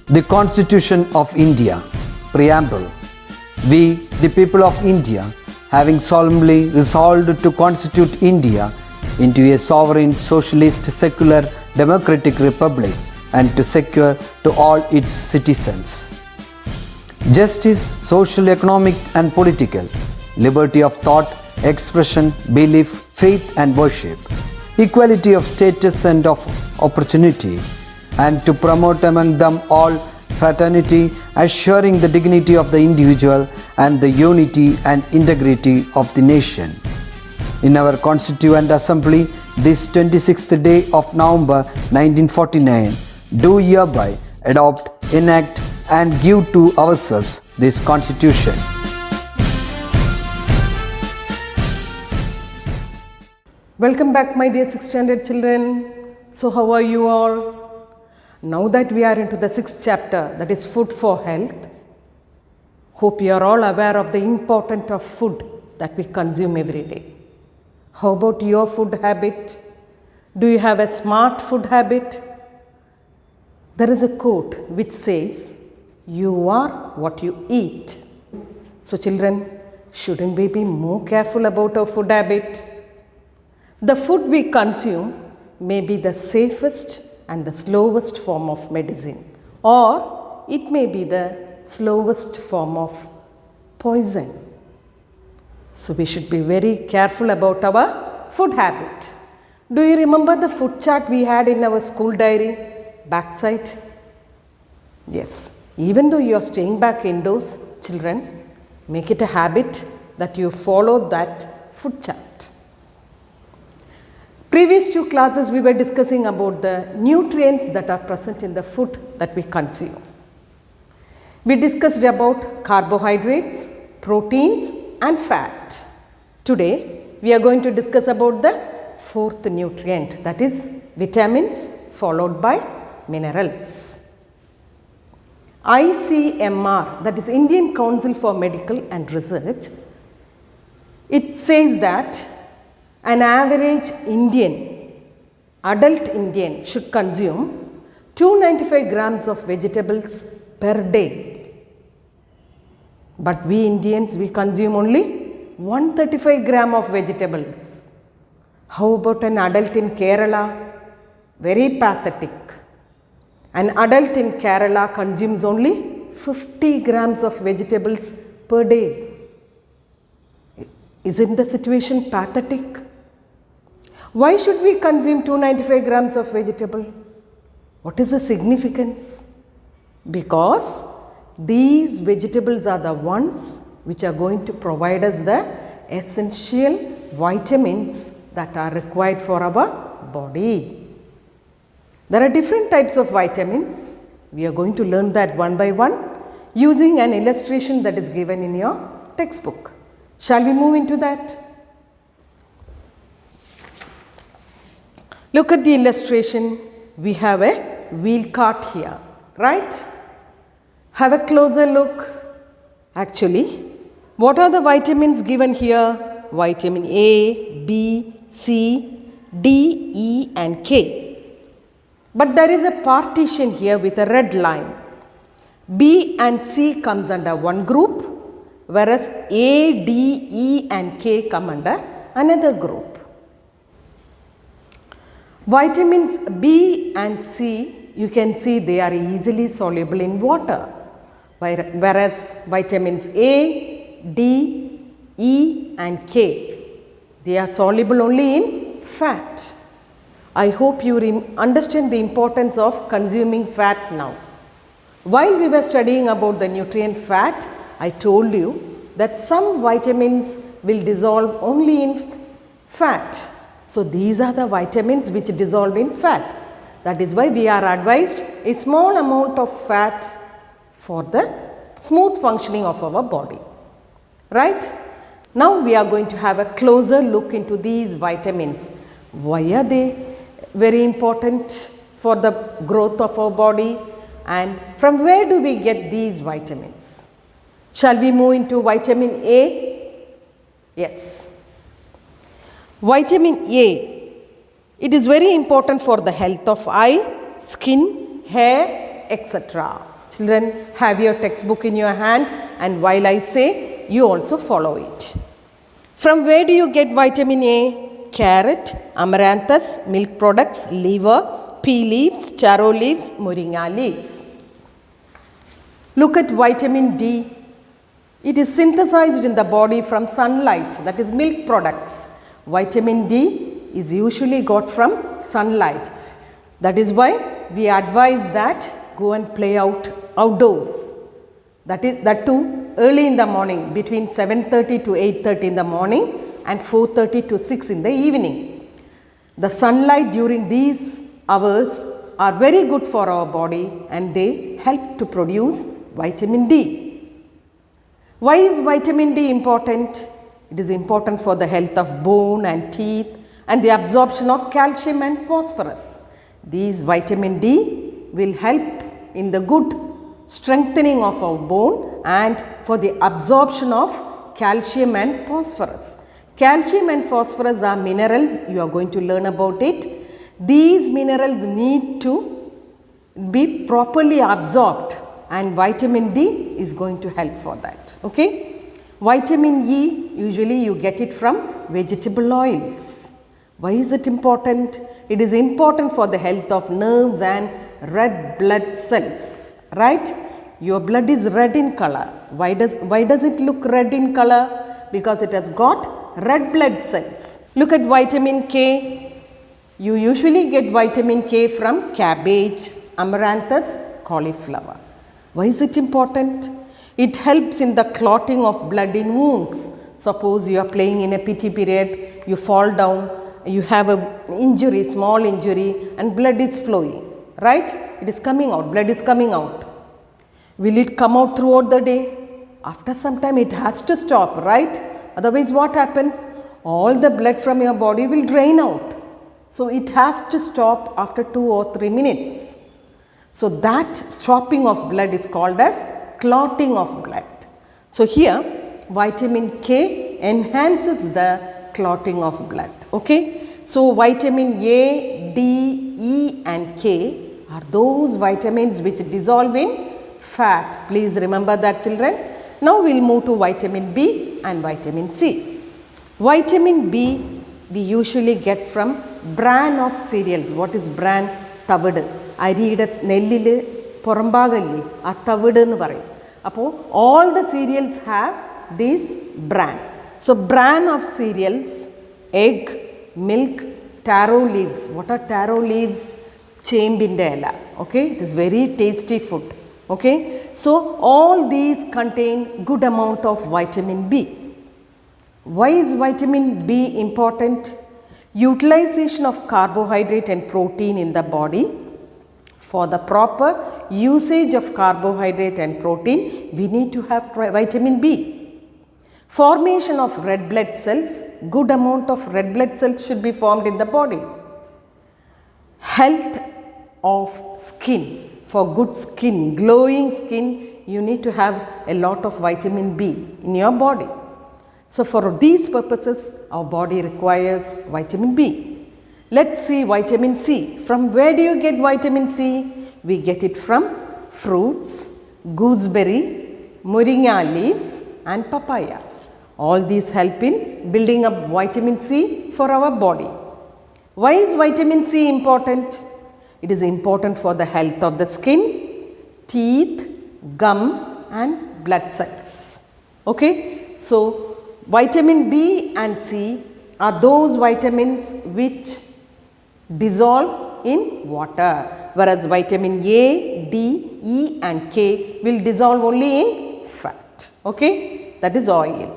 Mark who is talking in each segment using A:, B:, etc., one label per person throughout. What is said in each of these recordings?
A: The Constitution of India, Preamble. We, the people of India, having solemnly resolved to constitute India into a sovereign, socialist, secular, democratic republic and to secure to all its citizens justice, social, economic and political, liberty of thought, expression, belief, faith and worship, equality of status and of opportunity, and to promote among them all fraternity, assuring the dignity of the individual and the unity and integrity of the nation. In our Constituent Assembly, this 26th day of November 1949, do hereby adopt, enact and give to ourselves this Constitution.
B: Welcome back, my dear 6th standard children. So how are you all? Now that we are into the 6th chapter, that is food for health, hope you are all aware of the importance of food that we consume every day. How about your food habit? Do you have a smart food habit? There is a quote which says, "You are what you eat." So children, shouldn't we be more careful about our food habit? The food we consume may be the safest and the slowest form of medicine, or it may be the slowest form of poison. So we should be very careful about our food habit. Do you remember the food chart we had in our school diary backside? Yes, even though you are staying back indoors, children, make it a habit that you follow that food chart. Previous 2 classes we were discussing about the nutrients that are present in the food that we consume. We discussed about carbohydrates, proteins and fat. Today we are going to discuss about the 4th nutrient, that is vitamins followed by minerals. ICMR, that is Indian Council for Medical and Research, it says that an average adult Indian should consume 295 grams of vegetables per day. But we Indians, we consume only 135 grams of vegetables. How about an adult in Kerala? Very pathetic. An adult in Kerala consumes only 50 grams of vegetables per day. Isn't the situation pathetic? Why should we consume 295 grams of vegetable? What is the significance? Because these vegetables are the ones which are going to provide us the essential vitamins that are required for our body. There are different types of vitamins. We are going to learn that one by one using an illustration that is given in your textbook. Shall we move into that? Look at the illustration. We have a wheel cart here, right? Have a closer look. Actually, what are the vitamins given here? Vitamin A, B, C, D, E and K. But there is a partition here with a red line. B and C comes under one group, whereas A, D, E and K come under another group. Vitamins B and C, you can see they are easily soluble in water, whereas vitamins A, D, E and K, they are soluble only in fat. I hope you understand the importance of consuming fat now. While we were studying about the nutrient fat, I told you that some vitamins will dissolve only in fat. So these are the vitamins which dissolve in fat. That is why we are advised a small amount of fat for the smooth functioning of our body. Right? Now we are going to have a closer look into these vitamins. Why are they very important for the growth of our body, and from where do we get these vitamins? Shall we move into vitamin A? Yes. Vitamin A, it is very important for the health of eye, skin, hair, etc. Children, have your textbook in your hand, and while I say, you also follow it. From where do you get vitamin A? Carrot, amaranthus, milk products, liver, pea leaves, taro leaves, moringa leaves. Look at vitamin D. It is synthesized in the body from sunlight, that is milk products. Vitamin D is usually got from sunlight. That is why we advise that go and play outdoors. That too early in the morning, between 7:30 to 8:30 in the morning and 4:30 to 6 in the evening. The sunlight during these hours are very good for our body, and they help to produce vitamin D. Why is vitamin D important? It is important for the health of bone and teeth and the absorption of calcium and phosphorus. These vitamin D will help in the good strengthening of our bone and for the absorption of calcium and phosphorus. Calcium and phosphorus are minerals, you are going to learn about it. These minerals need to be properly absorbed, and vitamin D is going to help for that. Okay? Vitamin E, usually you get it from vegetable oils. Why is it important? It is important for the health of nerves and red blood cells, right? Your blood is red in color. Why does it look red in color? Because it has got red blood cells. Look at vitamin K. You usually get vitamin K from cabbage, amaranthus, cauliflower. Why is it important? It helps in the clotting of blood in wounds. Suppose you are playing in a PT period, you fall down, you have an injury, small injury, and blood is flowing, right? It is coming out, blood is coming out. Will it come out throughout the day? After some time it has to stop, right? Otherwise what happens? All the blood from your body will drain out. So it has to stop after 2 or 3 minutes. So that stopping of blood is called as clotting of blood. So here vitamin K enhances the clotting of blood. Okay. So vitamin A, D, E and K are those vitamins which dissolve in fat. Please remember that, children. Now we will move to vitamin B and vitamin C. Vitamin B we usually get from bran of cereals. What is bran? Tavadu. അരിയുടെ നെല്ലിൽ പുറംഭാഗമില്ലേ ആ തവിട് എന്ന് പറയും. അപ്പോൾ all the cereals have this bran. So bran of cereals, egg, milk, taro leaves. What are taro leaves? ചേമ്പിൻ്റെ ഇല. Okay, it is very tasty food. Okay, so all these contain good amount of vitamin B. Why is vitamin B important? Utilization of carbohydrate and protein in the body. For the proper usage of carbohydrate and protein, we need to have vitamin B. Formation of red blood cells, good amount of red blood cells should be formed in the body. Health of skin, for good skin, glowing skin, you need to have a lot of vitamin B in your body. So for these purposes, our body requires vitamin B. Let's see vitamin C. From where do you get vitamin C? We get it from fruits, gooseberry, moringa leaves and papaya. All these help in building up vitamin C for our body. Why is vitamin C important? It is important for the health of the skin, teeth, gum and blood cells. Okay, so vitamin B and C are those vitamins which dissolve in water, whereas vitamin A, D, E and K will dissolve only in fat. Okay, that is oil.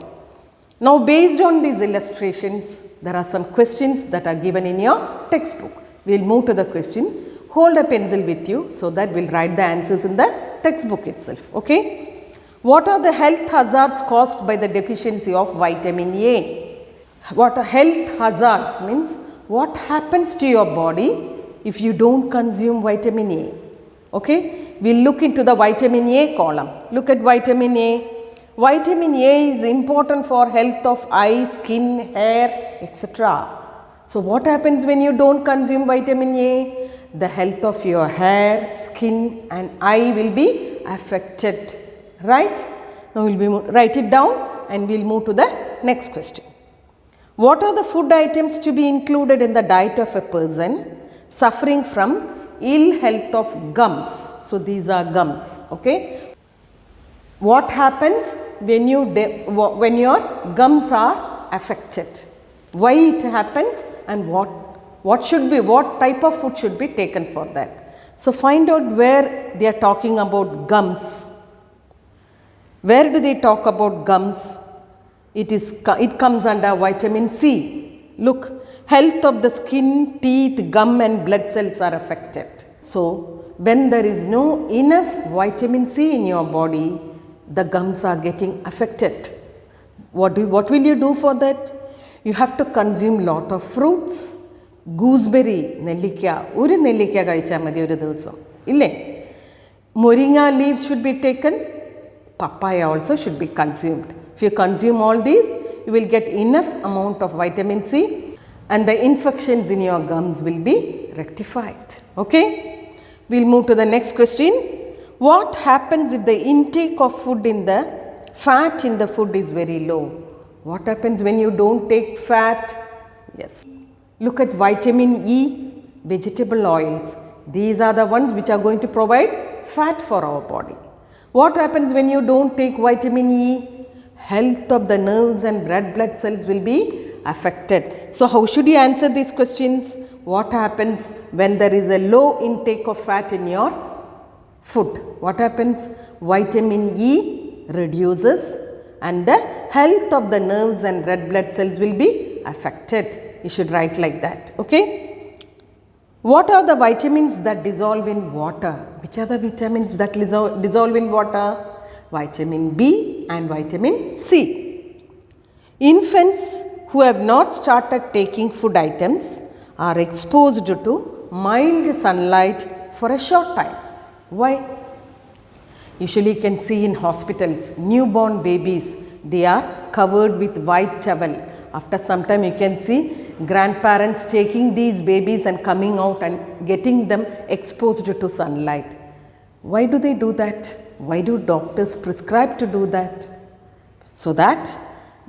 B: Now based on these illustrations, there are some questions that are given in your textbook. We will move to the question. Hold a pencil with you so that we will write the answers in the textbook itself. Okay. What are the health hazards caused by the deficiency of vitamin A? What are health hazards means? What happens to your body if you don't consume vitamin A? Okay. We will look into the vitamin A column. Look at vitamin A. Vitamin A is important for health of eye, skin, hair, etc. So what happens when you don't consume vitamin A? The health of your hair, skin and eye will be affected. Right? Now we will write it down and we will move to the next question. What are the food items to be included in the diet of a person suffering from ill health of gums? So these are gums. Okay. What happens when your gums are affected? Why it happens and what type of food should be taken for that? So find out where they are talking about gums. Where do they talk about gums? It comes under vitamin C. Look, health of the skin, teeth, gum and blood cells are affected. So when there is no enough vitamin C in your body, the gums are getting affected. What will you do for that? You have to consume lot of fruits. Gooseberry, നെല്ലിക്ക, ഒരു നെല്ലിക്ക കഴിച്ചാൽ മതി ഒരു ദിവസം, ഇല്ലേ? Moringa leaves should be taken. Papaya also should be consumed. If you consume all these, you will get enough amount of vitamin C and the infections in your gums will be rectified. Okay? We will move to the next question. What happens if the intake of food fat in the food is very low? What happens when you don't take fat? Yes. Look at vitamin E, vegetable oils. These are the ones which are going to provide fat for our body. What happens when you don't take vitamin E? Health of the nerves and red blood cells will be affected. So how should you answer these questions? What happens when there is a low intake of fat in your food? What happens? Vitamin E reduces and the health of the nerves and red blood cells will be affected. You should write like that. Okay? What are the vitamins that dissolve in water? Which are the vitamins that dissolve in water? Vitamin B and vitamin C. Infants who have not started taking food items are exposed to mild sunlight for a short time. Why? Usually you can see in hospitals, newborn babies, they are covered with white towel. After some time you can see grandparents taking these babies and coming out and getting them exposed to sunlight. Why do they do that? Why do doctors prescribe to do that? So that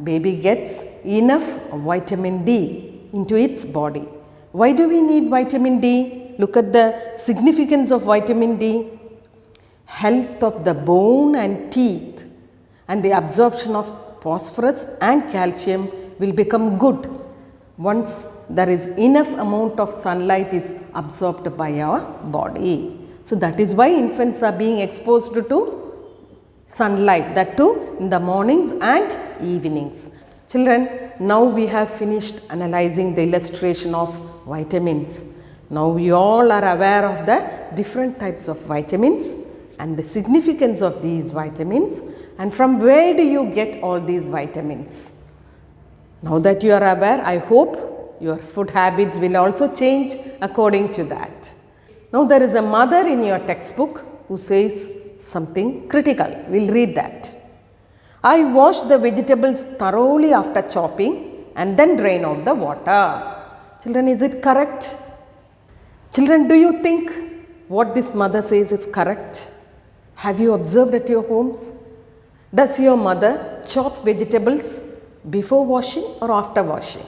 B: baby gets enough vitamin D into its body. Why do we need vitamin D? Look at the significance of vitamin D. Health of the bone and teeth and the absorption of phosphorus and calcium will become good once there is enough amount of sunlight is absorbed by our body. So that is why infants are being exposed to sunlight, that too in the mornings and evenings. Children, now we have finished analyzing the illustration of vitamins. Now we all are aware of the different types of vitamins and the significance of these vitamins and from where do you get all these vitamins. Now that you are aware, I hope your food habits will also change according to that. Now there is a mother in your textbook who says something critical. We will read that. I wash the vegetables thoroughly after chopping and then drain out the water. Children, is it correct? Children, do you think what this mother says is correct? Have you observed at your homes? Does your mother chop vegetables before washing or after washing?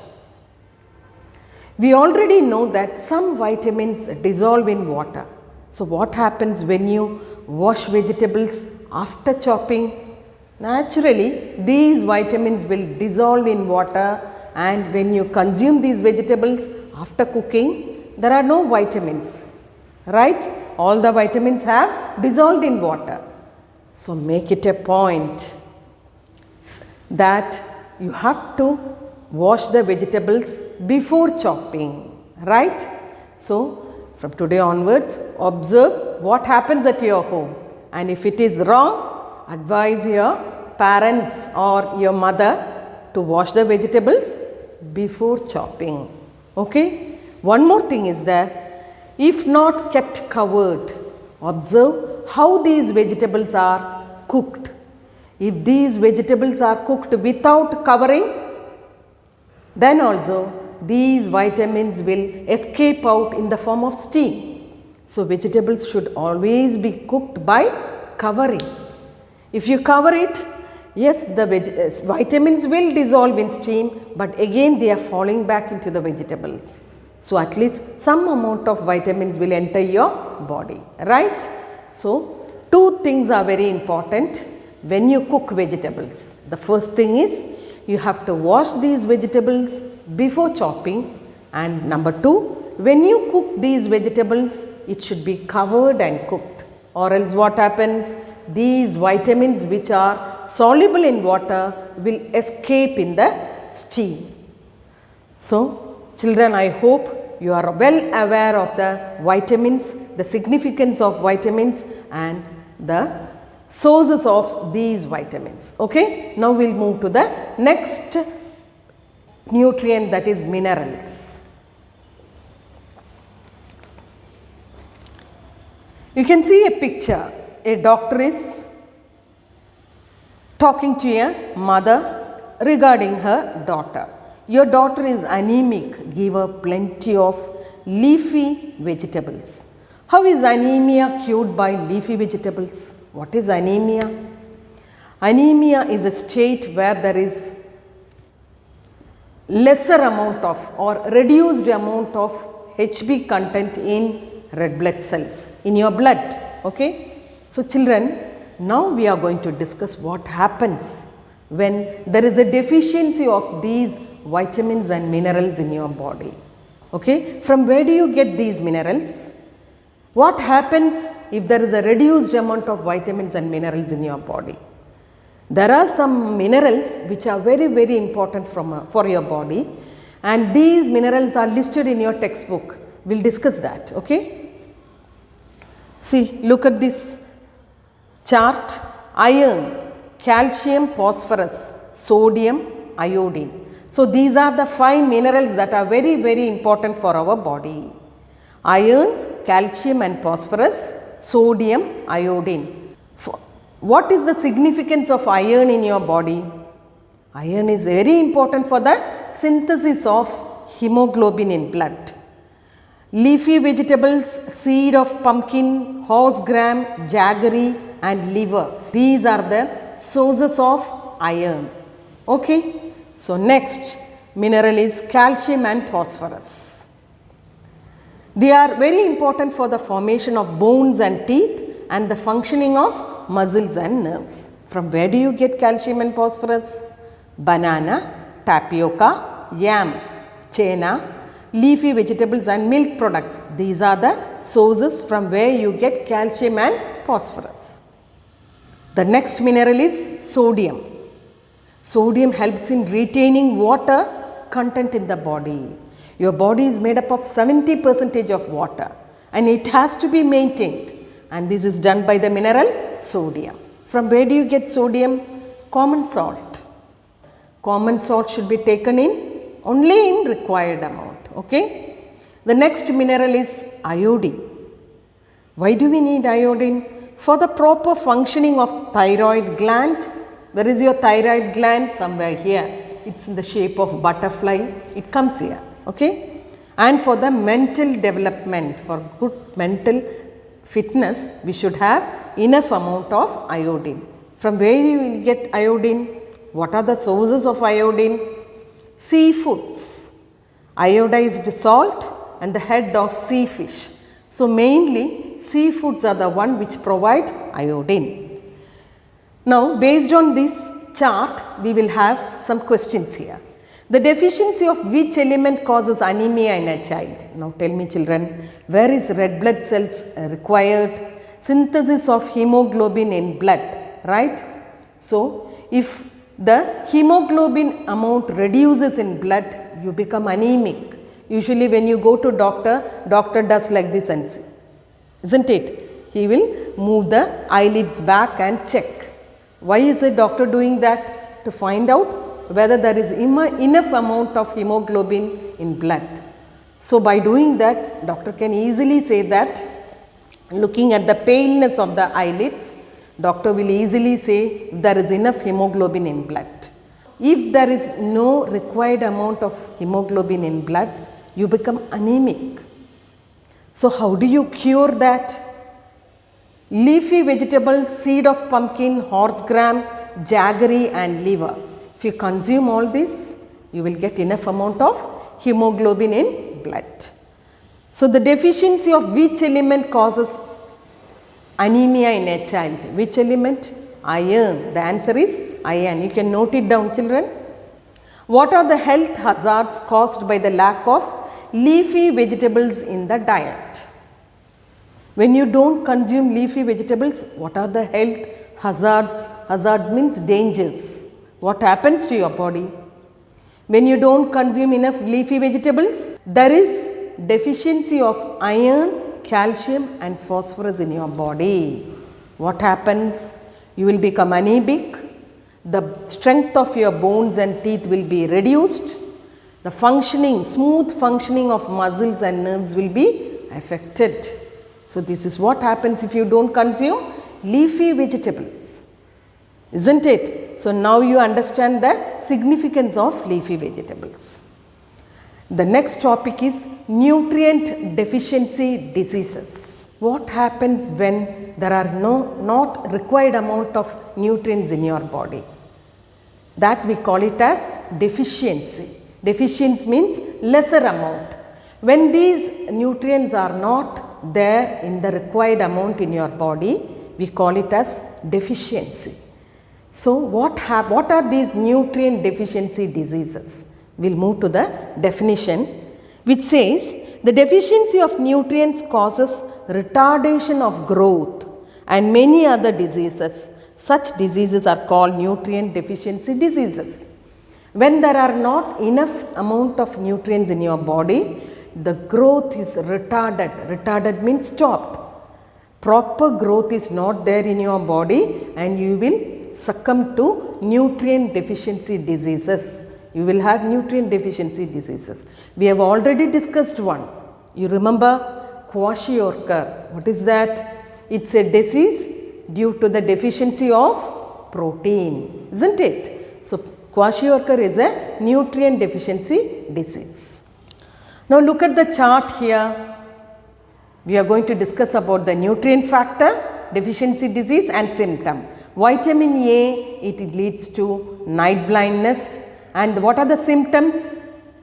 B: We already know that some vitamins dissolve in water. So what happens when you wash vegetables after chopping? Naturally, these vitamins will dissolve in water and when you consume these vegetables after cooking, there are no vitamins, right? All the vitamins have dissolved in water. So make it a point that you have to wash the vegetables before chopping, right? So from today onwards, observe what happens at your home and if it is wrong, advise your parents or your mother to wash the vegetables before chopping. Okay? One more thing is that if not kept covered, observe how these vegetables are cooked. If these vegetables are cooked without covering, then also these vitamins will escape out in the form of steam. So vegetables should always be cooked by covering. If you cover it, yes, the vitamins will dissolve in steam, but again they are falling back into the vegetables. So, at least some amount of vitamins will enter your body, right? So, two things are very important when you cook vegetables. The first thing is you have to wash these vegetables before chopping, and number two, when you cook these vegetables, it should be covered and cooked, or else what happens? These vitamins which are soluble in water will escape in the steam. So, children, I hope you are well aware of the vitamins, the significance of vitamins and the sources of these vitamins. Okay? Now, we will move to the next nutrient, that is minerals. You can see a picture. A doctor is talking to a mother regarding her daughter. Your daughter is anemic, give her plenty of leafy vegetables. How is anemia cured by leafy vegetables? What is anemia? Anemia is a state where there is lesser amount of or reduced amount of HB content in red blood cells in your blood. Okay? So, children, now we are going to discuss what happens when there is a deficiency of these vitamins and minerals in your body. Okay? From where do you get these minerals? What happens if there is a reduced amount of vitamins and minerals in your body? There are some minerals which are very, very important for your body, and these minerals are listed in your textbook. We will discuss that. Okay? See, look at this chart: iron, calcium, phosphorus, sodium, iodine. So, these are the 5 minerals that are very, very important for our body: iron, calcium and phosphorus, sodium, iodine. What is the significance of iron in your body? Iron is very important for the synthesis of hemoglobin in blood. Leafy vegetables, seed of pumpkin, horse gram, jaggery and liver, these are the sources of iron. Okay? So, next mineral is calcium and phosphorus. They are very important for the formation of bones and teeth and the functioning of muscles and nerves. From where do you get calcium and phosphorus? Banana, tapioca, yam, chena, leafy vegetables and milk products. These are the sources from where you get calcium and phosphorus. The next mineral is sodium. Sodium helps in retaining water content in the body. Your body is made up of 70% of water and it has to be maintained, and this is done by the mineral sodium. From where do you get sodium? Common salt. Common salt should be taken in only in required amount. Okay? The next mineral is iodine. Why do we need iodine? For the proper functioning of thyroid gland. Where is your thyroid gland? Somewhere here. It is in the shape of butterfly. It comes here. Okay? And for the mental development, for good mental fitness, we should have enough amount of iodine. From where you will get iodine? What are the sources of iodine? Seafoods, iodized salt and the head of sea fish. So, mainly seafoods are the one which provide iodine. Now, based on this chart, we will have some questions here. The deficiency of which element causes anemia in a child? Now, tell me children, where is red blood cells required? Synthesis of hemoglobin in blood, right? So, if the hemoglobin amount reduces in blood, you become anemic. Usually when you go to doctor does like this and see, isn't it? He will move the eyelids back and check. Why is a doctor doing that? To find out whether there is enough amount of hemoglobin in blood. So, by doing that, doctor can easily say that, looking at the paleness of the eyelids, doctor will easily say there is enough hemoglobin in blood. If there is no required amount of hemoglobin in blood, you become anemic. So, how do you cure that? leafy vegetables, seed of pumpkin, horse gram, jaggery and liver. If you consume all this, you will get enough amount of hemoglobin in blood. So, the deficiency of which element causes anemia in a child? Which element? Iron. The answer is iron. You can note it down, children. What are the health hazards caused by the lack of leafy vegetables in the diet? When you don't consume leafy vegetables, what are the health hazards? Hazard means dangers. What happens to your body? When you don't consume enough leafy vegetables, there is deficiency of iron, calcium and phosphorus in your body. What happens? You will become anemic, the strength of your bones and teeth will be reduced, the functioning, smooth functioning of muscles and nerves will be affected. So, this is what happens if you don't consume leafy vegetables, isn't it? So, now you understand the significance of leafy vegetables. The next topic is nutrient deficiency diseases. What happens when there are not required amount of nutrients in your body? That we call it as deficiency. Deficiency means lesser amount. When these nutrients are not there in the required amount in your body, we call it as deficiency. So, what are these nutrient deficiency diseases? We will move to the definition, which says the deficiency of nutrients causes retardation of growth and many other diseases. Such diseases are called nutrient deficiency diseases. When there are not enough amount of nutrients in your body, the growth is retarded. Retarded means stopped. Proper growth is not there in your body and you will succumb to nutrient deficiency diseases. You will have nutrient deficiency diseases. We have already discussed one. You remember kwashiorkor. What is that? It's a disease due to the deficiency of protein, isn't it? So, kwashiorkor is a nutrient deficiency disease. Now, look at the chart here. We are going to discuss about the nutrient factor, deficiency disease and symptom. Vitamin A, it leads to night blindness. And what are the symptoms?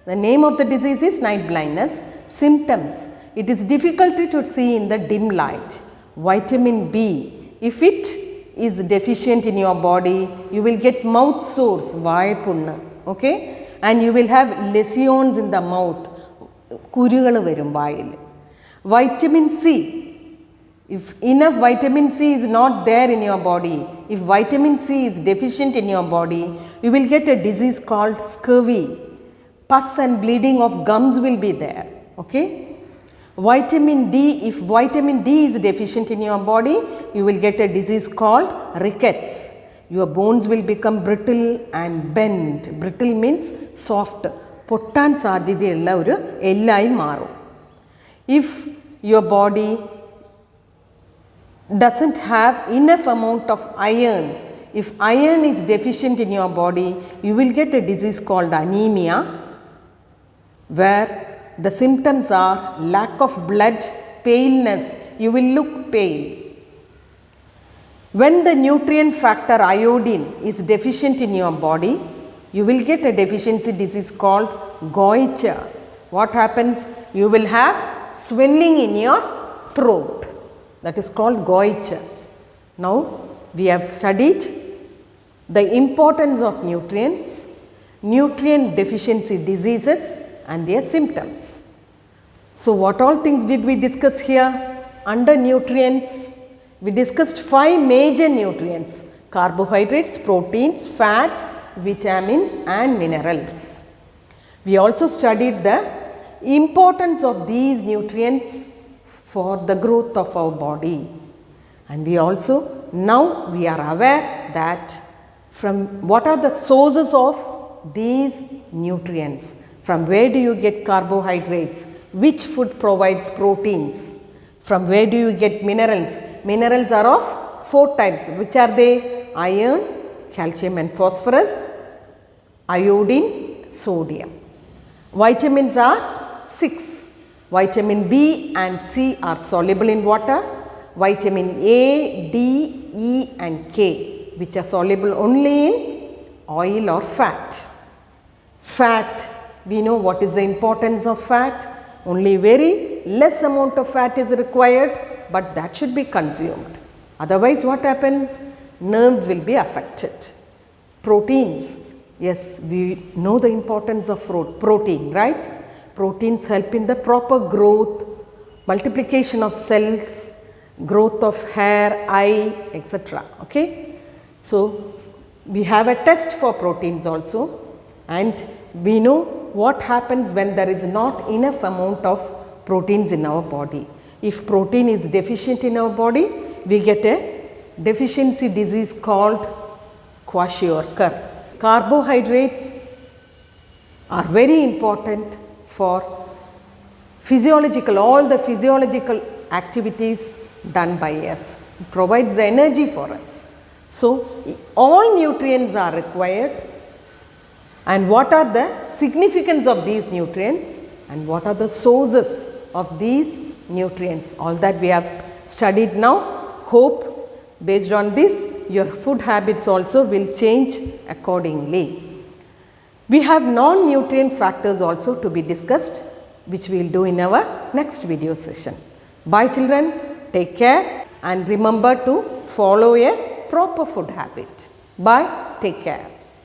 B: The name of the disease is night blindness. Symptoms, it is difficulty to see in the dim light. Vitamin B, if it is deficient in your body, you will get mouth sores, vaaypunnu, okay? And you will have lesions in the mouth, kurugal varum vaayil. Vitamin C, if enough vitamin C is not there in your body, if vitamin C is deficient in your body, you will get a disease called scurvy. Pus and bleeding of gums will be there, okay? Vitamin D, if vitamin D is deficient in your body, you will get a disease called rickets. Your bones will become brittle and bent. Brittle means soft. Pottan sadhyadayulla oru ellayi maarum. If your body doesn't have enough amount of iron, if iron is deficient in your body, you will get a disease called anemia, where the symptoms are lack of blood, paleness, you will look pale. When the nutrient factor iodine is deficient in your body, you will get a deficiency disease called goiter. What happens? You will have swelling in your throat, that is called goiter. Now, we have studied the importance of nutrients, nutrient deficiency diseases and their symptoms. So, what all things did we discuss here? Under nutrients, we discussed 5 major nutrients: carbohydrates, proteins, fat, vitamins and minerals. We also studied the importance of these nutrients for the growth of our body. And we also, now we are aware that from what are the sources of these nutrients. From where do you get carbohydrates? Which food provides proteins? From where do you get minerals? Minerals are of 4 types. Which are they? Iron, calcium and phosphorus, iodine, sodium. Vitamins are 6. Vitamin B and C are soluble in water. vitamin A, D, E and K, which are soluble only in oil or fat. Fat, we know what is the importance of fat. Only very less amount of fat is required, but that should be consumed. Otherwise what happens? Nerves will be affected. Proteins, yes, we know the importance of protein, right? Proteins help in the proper growth, multiplication of cells, growth of hair, eye, etc. Okay? So, we have a test for proteins also, and we know what happens when there is not enough amount of proteins in our body. If protein is deficient in our body, we get a deficiency disease called kwashiorkor. Carbohydrates are very important for physiological, all the physiological activities done by us. It provides the energy for us. So, all nutrients are required. And what are the significance of these nutrients and what are the sources of these nutrients? All that we have studied now. Hope based on this your food habits also will change accordingly. We have non-nutrient factors also to be discussed, which we will do in our next video session. Bye children, take care and remember to follow a proper food habit. Bye, take care.